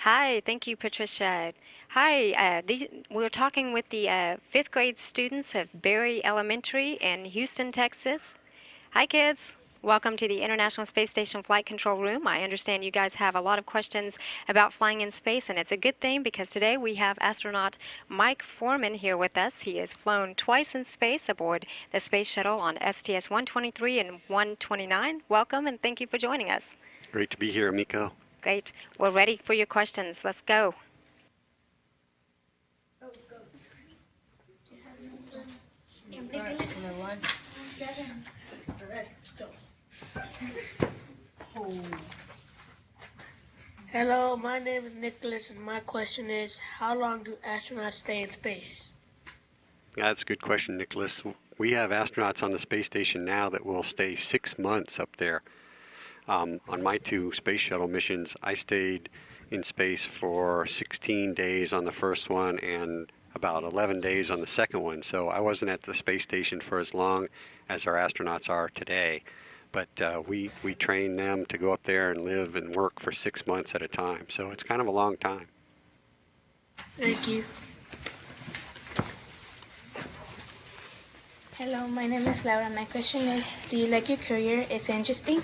Hi, thank you, Patricia. Hi, we're talking with the fifth grade students of Berry Elementary in Houston, Texas. Hi, kids. Welcome to the International Space Station Flight Control Room. I understand you guys have a lot of questions about flying in space, and it's a good thing because today we have astronaut Mike Foreman here with us. He has flown twice in space aboard the space shuttle on STS 123 and 129. Welcome, and thank you for joining us. Great to be here, Miko. Great. We're ready for your questions. Let's go. Hello, my name is Nicholas, and my question is, how long do astronauts stay in space? That's a good question, Nicholas. We have astronauts on the space station now that will stay 6 months up there. On my two space shuttle missions, I stayed in space for 16 days on the first one and about 11 days on the second one. So I wasn't at the space station for as long as our astronauts are today. But we train them to go up there and live and work for 6 months at a time. So it's kind of a long time. Thank you. Hello, my name is Laura. My question is, do you like your career? It's interesting.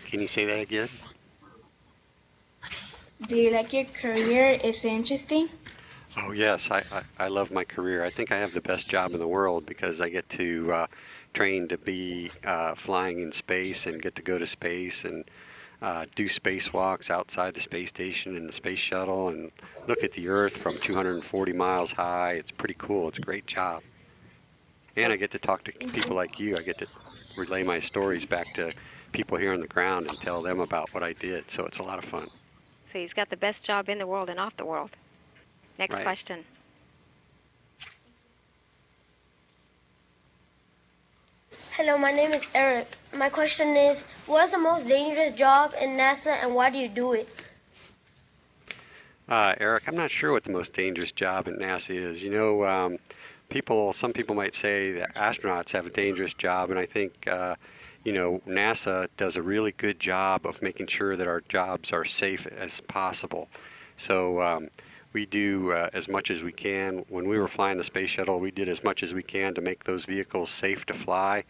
Can you say that again? Do you like your career? It's interesting. Oh yes, I love my career. I think I have the best job in the world because I get to train to be flying in space and get to go to space and do spacewalks outside the space station and the space shuttle and look at the Earth from 240 miles high. It's pretty cool. It's a great job. And I get to talk to people like you. I get to relay my stories back to people here on the ground and tell them about what I did. So it's a lot of fun. So he's got the best job in the world and off the world. Next Right. question. Hello, my name is Eric. My question is, what's the most dangerous job in NASA and why do you do it? Eric, I'm not sure what the most dangerous job at NASA is. You know, some people might say that astronauts have a dangerous job, and I think, NASA does a really good job of making sure that our jobs are safe as possible. So we do as much as we can. When we were flying the space shuttle, we did as much as we can to make those vehicles safe to fly,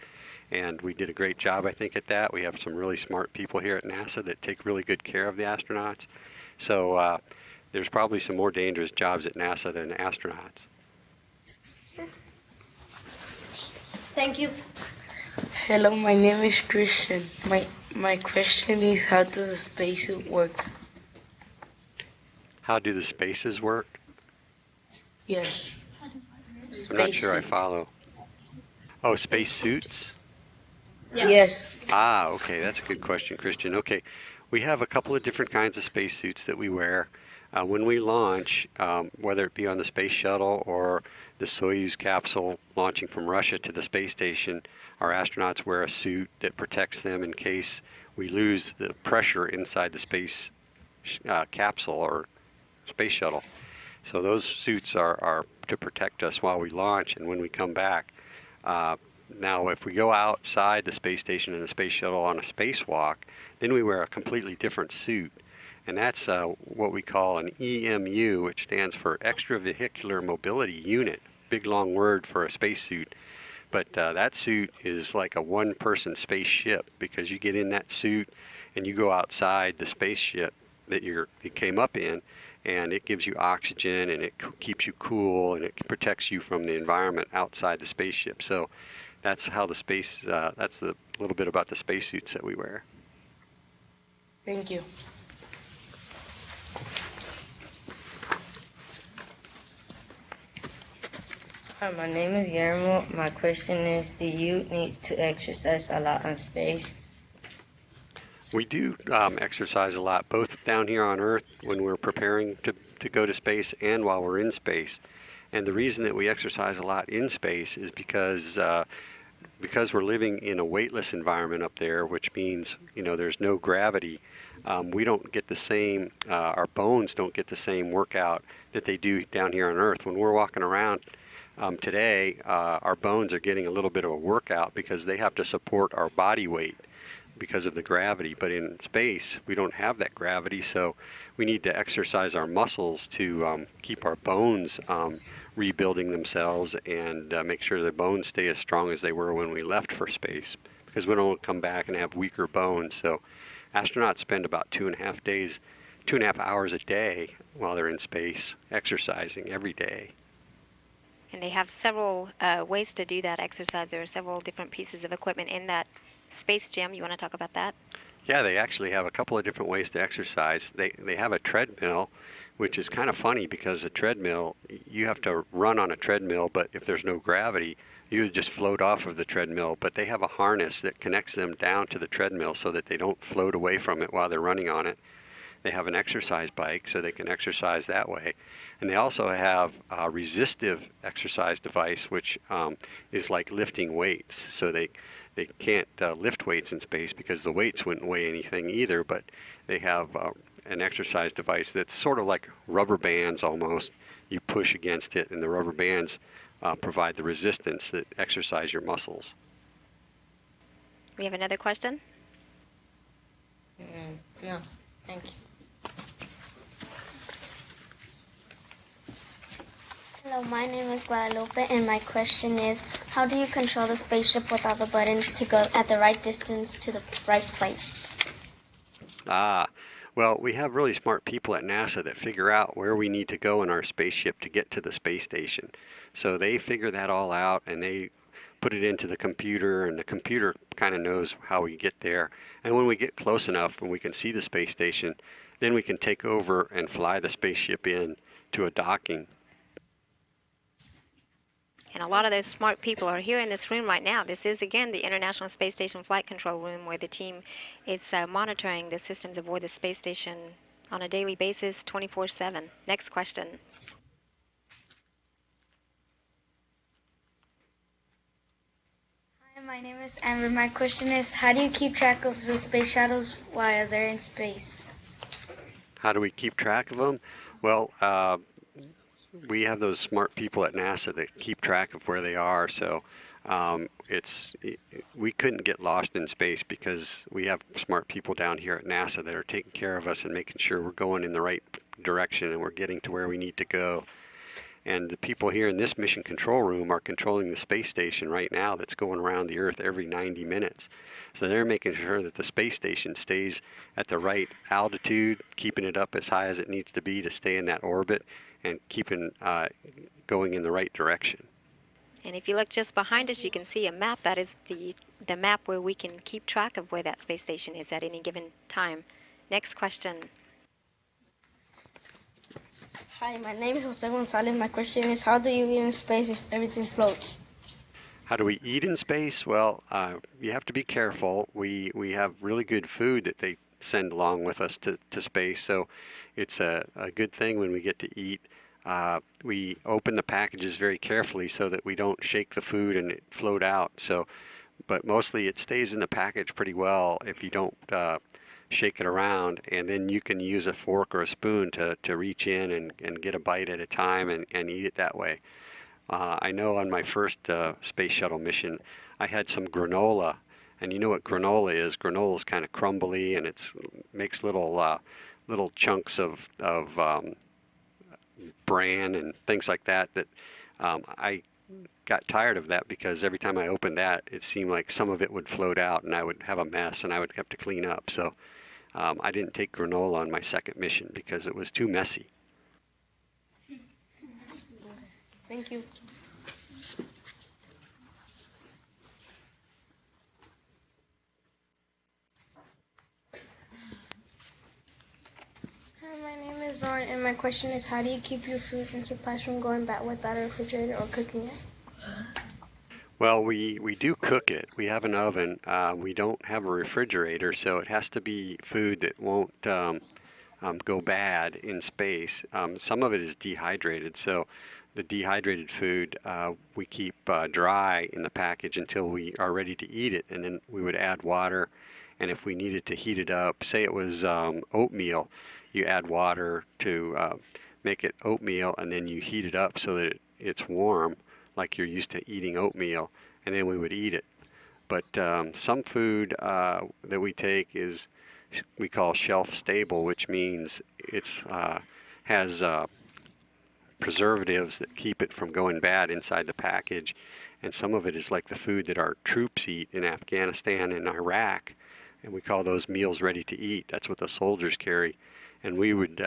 and we did a great job, I think, at that. We have some really smart people here at NASA that take really good care of the astronauts. So there's probably some more dangerous jobs at NASA than astronauts. Thank you. Hello, my name is Christian. My question is, how does a spacesuit work? How do the spaces work? Yes. I'm not sure I follow. Oh, space suits? Yes. Ah, okay, that's a good question, Christian. Okay, we have a couple of different kinds of spacesuits that we wear. When we launch, whether it be on the space shuttle or the Soyuz capsule launching from Russia to the space station, our astronauts wear a suit that protects them in case we lose the pressure inside the space capsule or space shuttle. So those suits are to protect us while we launch and when we come back. Now, if we go outside the space station and the space shuttle on a spacewalk, then we wear a completely different suit. And that's what we call an EMU, which stands for Extravehicular Mobility Unit. Big long word for a spacesuit. But that suit is like a one-person spaceship because you get in that suit and you go outside the spaceship that you came up in, and it gives you oxygen and it keeps you cool and it protects you from the environment outside the spaceship. So that's how that's the little bit about the spacesuits that we wear. Thank you. Hi, my name is Guillermo. My question is, do you need to exercise a lot on space? We do exercise a lot, both down here on Earth when we're preparing to go to space and while we're in space. And the reason that we exercise a lot in space is because we're living in a weightless environment up there, which means there's no gravity. We don't get the same, our bones don't get the same workout that they do down here on Earth. When we're walking around today, our bones are getting a little bit of a workout because they have to support our body weight. because of the gravity. But in space, we don't have that gravity, so we need to exercise our muscles to keep our bones rebuilding themselves and make sure the bones stay as strong as they were when we left for space, because we don't come back and have weaker bones. So astronauts spend about 2.5 hours a day while they're in space exercising every day. And they have several ways to do that exercise. There are several different pieces of equipment in that space gym. You want to talk about that? Yeah, they actually have a couple of different ways to exercise. They have a treadmill, which is kind of funny because a treadmill, you have to run on a treadmill, but if there's no gravity, you would just float off of the treadmill. But they have a harness that connects them down to the treadmill so that they don't float away from it while they're running on it. They have an exercise bike so they can exercise that way. And they also have a resistive exercise device, which is like lifting weights. So they can't lift weights in space because the weights wouldn't weigh anything either, but they have an exercise device that's sort of like rubber bands almost. You push against it, and the rubber bands provide the resistance that exercise your muscles. We have another question? No, thank you. Hello, my name is Guadalupe, and my question is, how do you control the spaceship without the buttons to go at the right distance to the right place? Well, we have really smart people at NASA that figure out where we need to go in our spaceship to get to the space station. So they figure that all out, and they put it into the computer, and the computer kind of knows how we get there. And when we get close enough and we can see the space station, then we can take over and fly the spaceship in to a docking. And a lot of those smart people are here in this room right now. This is, again, the International Space Station Flight Control Room, where the team is monitoring the systems aboard the space station on a daily basis, 24/7. Next question. Hi, my name is Amber. My question is, how do you keep track of the space shuttles while they're in space? How do we keep track of them? Well, we have those smart people at NASA that keep track of where they are. So we couldn't get lost in space because we have smart people down here at NASA that are taking care of us and making sure we're going in the right direction and we're getting to where we need to go. And the people here in this mission control room are controlling the space station right now that's going around the Earth every 90 minutes. So they're making sure that the space station stays at the right altitude, keeping it up as high as it needs to be to stay in that orbit, and keeping going in the right direction. And if you look just behind us, you can see a map. That is the map where we can keep track of where that space station is at any given time. Next question. Hi, my name is Jose Gonzalez. My question is, how do you eat in space if everything floats? How do we eat in space? Well, you have to be careful. We have really good food that they send along with us to space, so it's a good thing when we get to eat. We open the packages very carefully so that we don't shake the food and it float out. But mostly it stays in the package pretty well if you don't shake it around, and then you can use a fork or a spoon to reach in and get a bite at a time and eat it that way. I know on my first space shuttle mission, I had some granola, and you know what granola is. Granola is kind of crumbly, and it makes little chunks of bran and things like that. I got tired of that because every time I opened that, it seemed like some of it would float out, and I would have a mess, and I would have to clean up. So I didn't take granola on my second mission because it was too messy. Thank you. Hi, my name is Zorn, and my question is, how do you keep your food and supplies from going bad without a refrigerator or cooking it? Well, we do cook it. We have an oven. We don't have a refrigerator, so it has to be food that won't go bad in space. Some of it is dehydrated, so the dehydrated food we keep dry in the package until we are ready to eat it, and then we would add water. And if we needed to heat it up, say it was oatmeal, you add water to make it oatmeal, and then you heat it up so that it's warm, like you're used to eating oatmeal, and then we would eat it. But some food that we take is we call shelf stable, which means it's has preservatives that keep it from going bad inside the package. And some of it is like the food that our troops eat in Afghanistan and Iraq, and we call those meals ready to eat. That's what the soldiers carry. And we would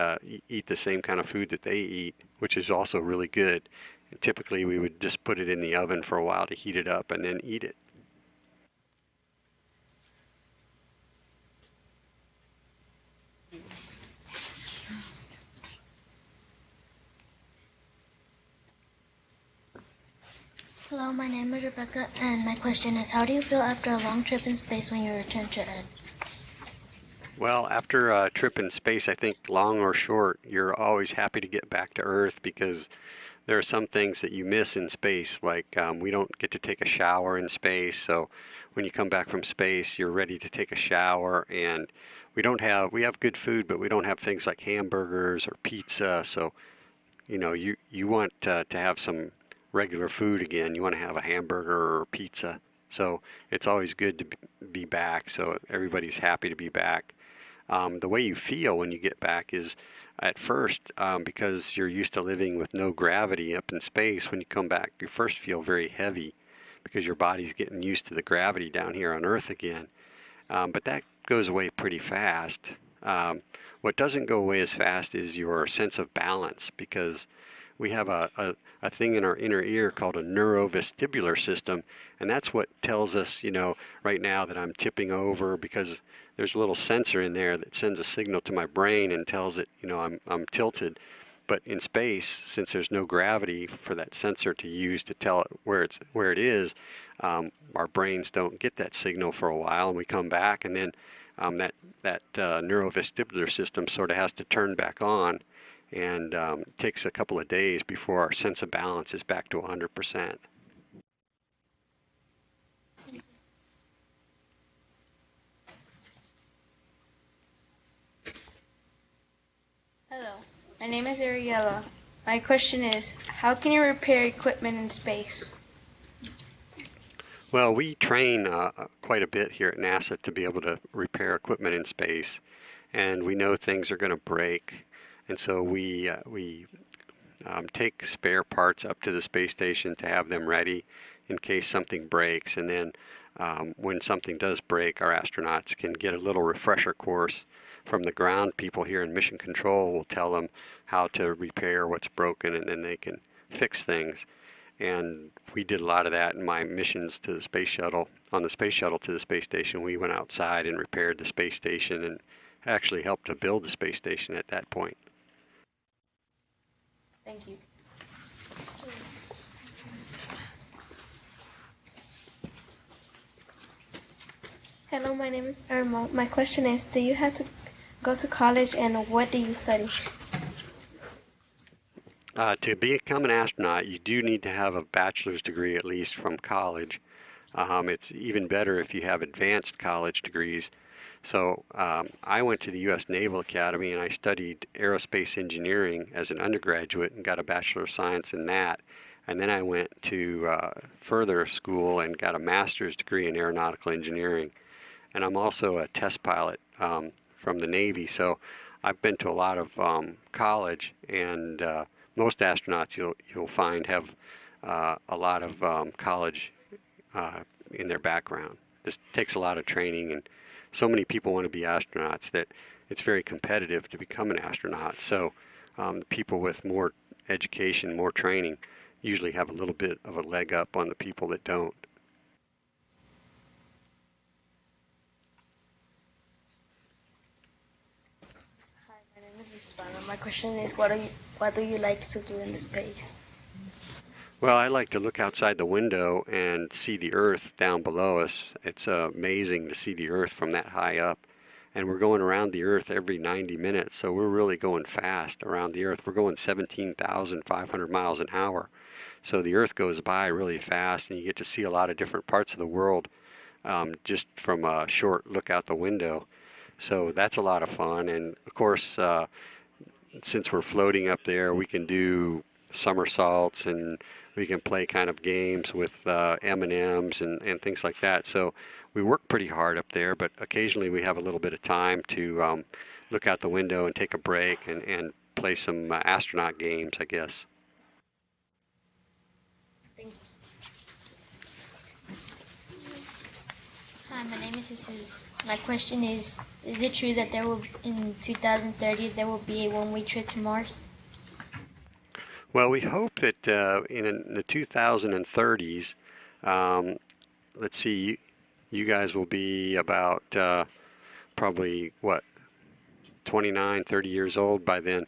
eat the same kind of food that they eat, which is also really good. And typically we would just put it in the oven for a while to heat it up and then eat it. Hello, my name is Rebecca, and my question is, how do you feel after a long trip in space when you return to Earth? Well, after a trip in space, I think long or short, you're always happy to get back to Earth because there are some things that you miss in space, like we don't get to take a shower in space, so when you come back from space, you're ready to take a shower, and we have good food, but we don't have things like hamburgers or pizza, so you want to have some regular food again. You want to have a hamburger or pizza. So it's always good to be back. So everybody's happy to be back. The way you feel when you get back is at first, because you're used to living with no gravity up in space, when you come back, you first feel very heavy because your body's getting used to the gravity down here on Earth again. But that goes away pretty fast. What doesn't go away as fast is your sense of balance, because we have a thing in our inner ear called a neurovestibular system, and that's what tells us, right now that I'm tipping over, because there's a little sensor in there that sends a signal to my brain and tells it, I'm tilted. But in space, since there's no gravity for that sensor to use to tell it where it is, our brains don't get that signal for a while, and we come back, and then that neurovestibular system sort of has to turn back on, and it takes a couple of days before our sense of balance is back to 100%. Hello, my name is Ariella. My question is, how can you repair equipment in space? Well, we train quite a bit here at NASA to be able to repair equipment in space, and we know things are going to break, and so we take spare parts up to the space station to have them ready in case something breaks, and then when something does break, our astronauts can get a little refresher course from the ground people here in Mission Control. Will tell them how to repair what's broken, and then they can fix things. And we did a lot of that in my missions to the space shuttle. On the space shuttle to the space station, we went outside and repaired the space station and actually helped to build the space station at that point. Thank you. Hello, my name is Irma. My question is, do you have to go to college, and what do you study? To become an astronaut, you do need to have a bachelor's degree at least from college. It's even better if you have advanced college degrees. So I went to the U.S. Naval Academy and I studied aerospace engineering as an undergraduate and got a Bachelor of Science in that. And then I went to further school and got a master's degree in aeronautical engineering. And I'm also a test pilot from the Navy. So I've been to a lot of college, and most astronauts you'll find have a lot of college in their background. This takes a lot of training, and so many people want to be astronauts that it's very competitive to become an astronaut. So people with more education, more training, usually have a little bit of a leg up on the people that don't. Hi, my name is Vistana. My question is, what do you like to do in space? Well, I like to look outside the window and see the Earth down below us. It's amazing to see the Earth from that high up. And we're going around the Earth every 90 minutes, so we're really going fast around the Earth. We're going 17,500 miles an hour. So the Earth goes by really fast, and you get to see a lot of different parts of the world just from a short look out the window. So that's a lot of fun. And of course, since we're floating up there, we can do somersaults and we can play kind of games with M&Ms and things like that. So we work pretty hard up there, but occasionally we have a little bit of time to look out the window and take a break and play some astronaut games, I guess. Thank you. Hi, my name is Jesus. My question is it true that in 2030 there will be a one-way trip to Mars? Well, we hope that in the 2030s, let's see, you guys will be about probably, what, 29, 30 years old by then.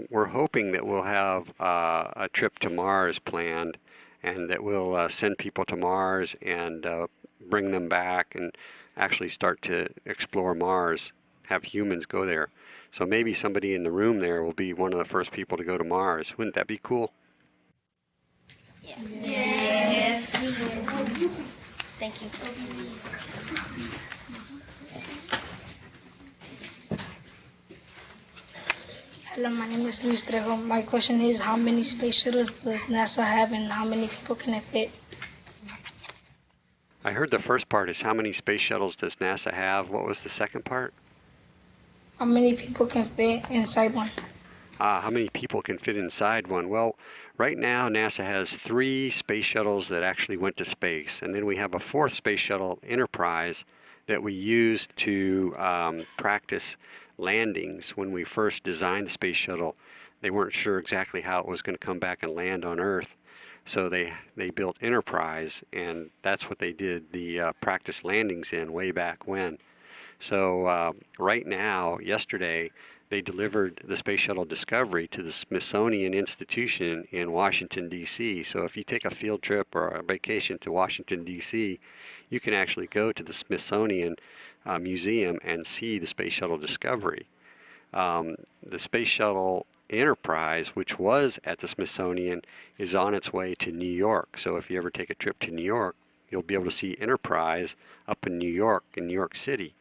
We're hoping that we'll have a trip to Mars planned, and that we'll send people to Mars and bring them back and actually start to explore Mars, have humans go there. So maybe somebody in the room there will be one of the first people to go to Mars. Wouldn't that be cool? Yeah. Yes. Thank you. Hello, my name is Luis Trejo. My question is, how many space shuttles does NASA have and how many people can it fit? I heard the first part is how many space shuttles does NASA have? What was the second part? How many people can fit inside one? How many people can fit inside one? Well, right now NASA has 3 space shuttles that actually went to space, and then we have a 4th space shuttle, Enterprise, that we used to practice landings. When we first designed the space shuttle, they weren't sure exactly how it was going to come back and land on Earth, so they built Enterprise, and that's what they did the practice landings in way back when. So right now, yesterday, they delivered the Space Shuttle Discovery to the Smithsonian Institution in Washington, D.C. So if you take a field trip or a vacation to Washington, D.C., you can actually go to the Smithsonian Museum and see the Space Shuttle Discovery. The Space Shuttle Enterprise, which was at the Smithsonian, is on its way to New York. So if you ever take a trip to New York, you'll be able to see Enterprise up in New York City.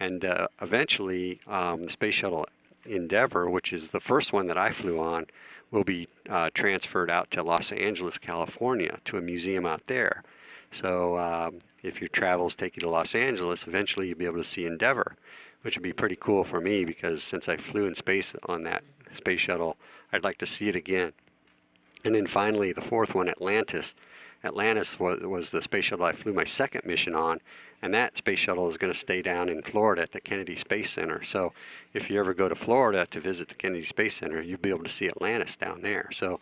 And eventually, the Space Shuttle Endeavour, which is the first one that I flew on, will be transferred out to Los Angeles, California, to a museum out there. So if your travels take you to Los Angeles, eventually you'll be able to see Endeavour, which would be pretty cool for me because since I flew in space on that space shuttle, I'd like to see it again. And then finally, the 4th one, Atlantis. Atlantis was the space shuttle I flew my 2nd mission on, and that space shuttle is going to stay down in Florida at the Kennedy Space Center. So if you ever go to Florida to visit the Kennedy Space Center, you'll be able to see Atlantis down there. So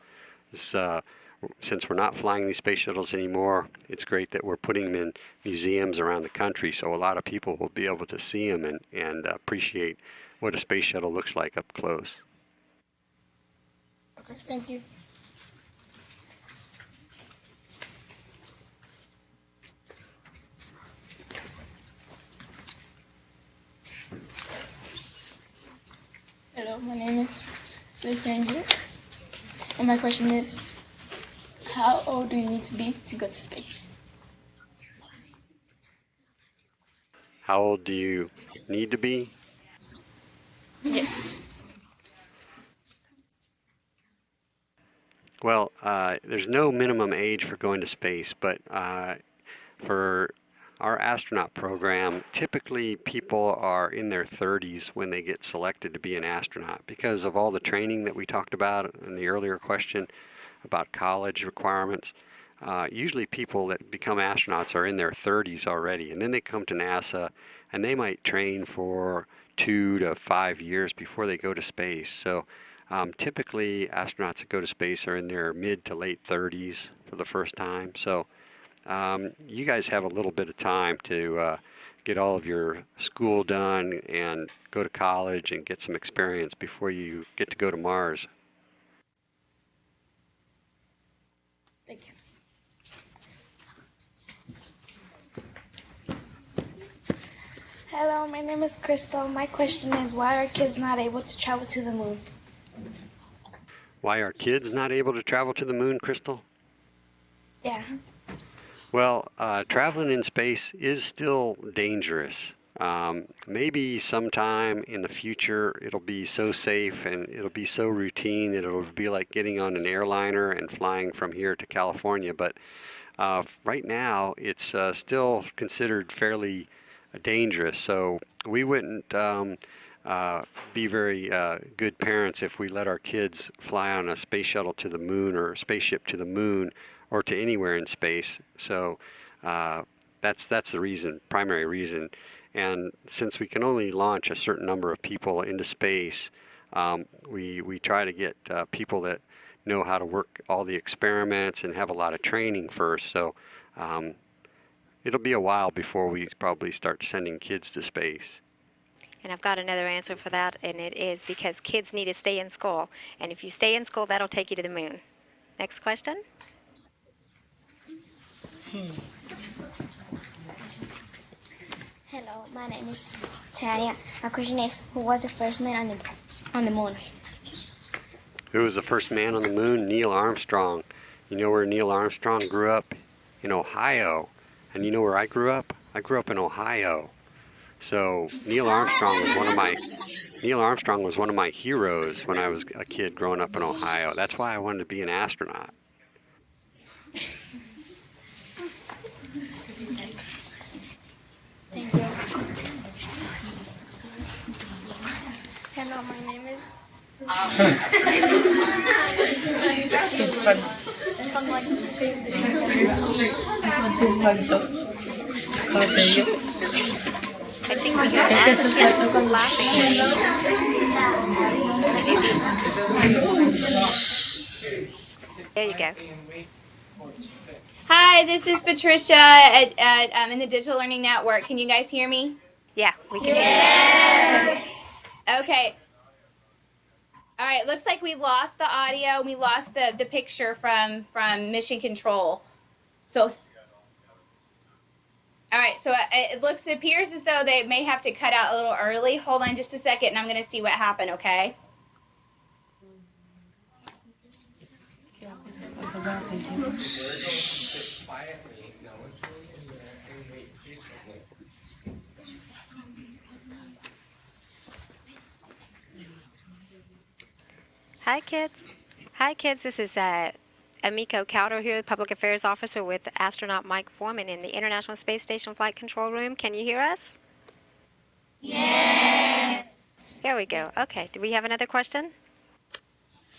since we're not flying these space shuttles anymore, it's great that we're putting them in museums around the country, so a lot of people will be able to see them and appreciate what a space shuttle looks like up close. Okay, thank you. Hello, my name is Luis Angel, and my question is, how old do you need to be to go to space? How old do you need to be? Yes. Well, there's no minimum age for going to space, but for our astronaut program, typically people are in their 30s when they get selected to be an astronaut because of all the training that we talked about in the earlier question about college requirements. Usually people that become astronauts are in their 30s already, and then they come to NASA and they might train for 2 to 5 years before they go to space. So typically astronauts that go to space are in their mid to late 30s for the first time. So you guys have a little bit of time to get all of your school done and go to college and get some experience before you get to go to Mars. Thank you. Hello, my name is Crystal. My question is, why are kids not able to travel to the moon? Why are kids not able to travel to the moon, Crystal? Yeah. Well, traveling in space is still dangerous. Maybe sometime in the future it'll be so safe and it'll be so routine that it'll be like getting on an airliner and flying from here to California. But right now it's still considered fairly dangerous. So we wouldn't be very good parents if we let our kids fly on a space shuttle to the moon or a spaceship to the moon or to anywhere in space. So that's the reason, primary reason. And since we can only launch a certain number of people into space, we try to get people that know how to work all the experiments and have a lot of training first. So it'll be a while before we probably start sending kids to space. And I've got another answer for that, and it is because kids need to stay in school. And if you stay in school, that'll take you to the moon. Next question. Hello, my name is Tanya. My question is, who was the first man on the moon? Who was the first man on the moon? Neil Armstrong. You know where Neil Armstrong grew up? In Ohio. And you know where I grew up? I grew up in Ohio. So Neil Armstrong was one of my heroes when I was a kid growing up in Ohio. That's why I wanted to be an astronaut. Thank you. Hello, my name is. I think we can add the kids laughing. There you go. Hi, this is Patricia in the Digital Learning Network. Can you guys hear me? Yeah, we can hear you. Okay. All right, looks like we lost the audio. We lost the picture from Mission Control. So, all right, so it appears as though they may have to cut out a little early. Hold on just a second, and I'm going to see what happened, okay? Hi, kids. Hi, kids. This is Amiko Cowder here, Public Affairs Officer with Astronaut Mike Foreman in the International Space Station Flight Control Room. Can you hear us? Yes. Here we go. Okay. Do we have another question?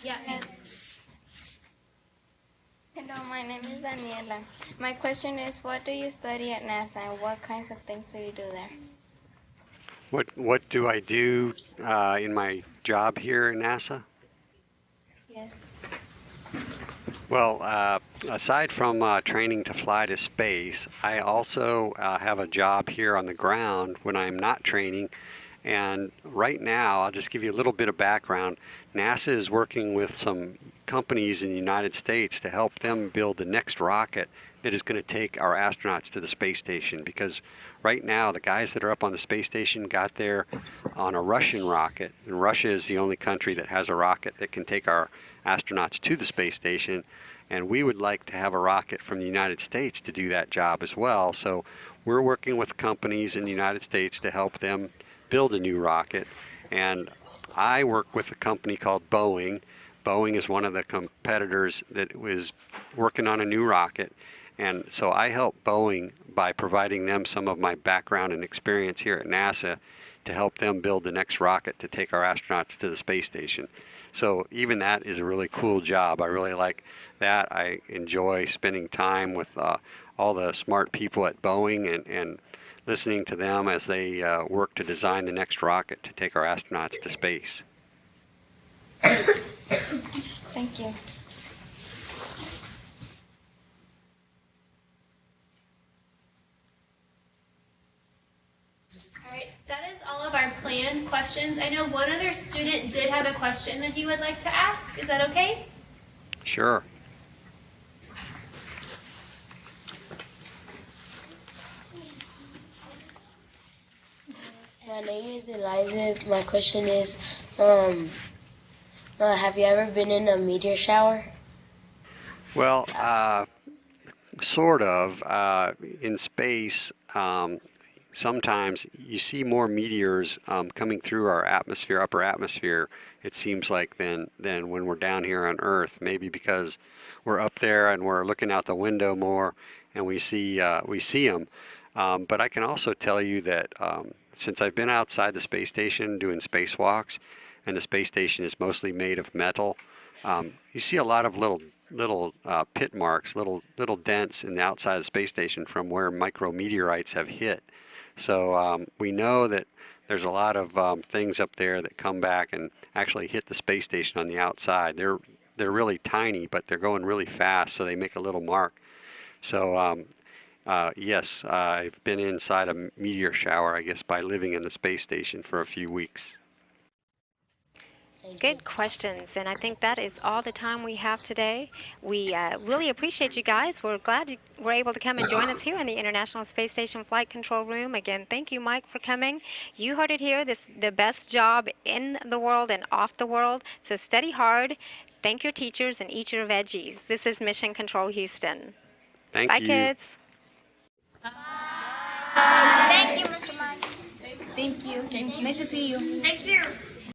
Yes. Hello, my name is Daniela. My question is, what do you study at NASA and what kinds of things do you do there? What do I do in my job here at NASA? Yes. Well, aside from training to fly to space, I also have a job here on the ground when I'm not training. And right now, I'll just give you a little bit of background. NASA is working with some companies in the United States to help them build the next rocket that is going to take our astronauts to the space station. Because right now, the guys that are up on the space station got there on a Russian rocket. And Russia is the only country that has a rocket that can take our astronauts to the space station. And we would like to have a rocket from the United States to do that job as well. So we're working with companies in the United States to help them build a new rocket. And I work with a company called Boeing. Boeing is one of the competitors that was working on a new rocket. And so I help Boeing by providing them some of my background and experience here at NASA to help them build the next rocket to take our astronauts to the space station. So even that is a really cool job. I really like that. I enjoy spending time with all the smart people at Boeing and listening to them as they work to design the next rocket to take our astronauts to space. Thank you. All right, that is all of our planned questions. I know one other student did have a question that he would like to ask. Is that okay? Sure. My name is Eliza. My question is, have you ever been in a meteor shower? Well, sort of. In space, sometimes you see more meteors coming through our atmosphere, upper atmosphere, it seems like, than when we're down here on Earth. Maybe because we're up there and we're looking out the window more, and we see them. But I can also tell you that since I've been outside the space station doing spacewalks, and the space station is mostly made of metal, you see a lot of little pit marks, little dents in the outside of the space station from where micrometeorites have hit. So we know that there's a lot of things up there that come back and actually hit the space station on the outside. They're really tiny, but they're going really fast, so they make a little mark. So yes, I've been inside a meteor shower, I guess, by living in the space station for a few weeks. Good questions, and I think that is all the time we have today. We really appreciate you guys. We're glad you were able to come and join us here in the International Space Station Flight Control Room. Again, thank you, Mike, for coming. You heard it here. This is the best job in the world and off the world, so study hard. Thank your teachers and eat your veggies. This is Mission Control Houston. Thank Bye, you. kids. Thank you, Mr. Mike. Thank you. Nice to see you. Thank you.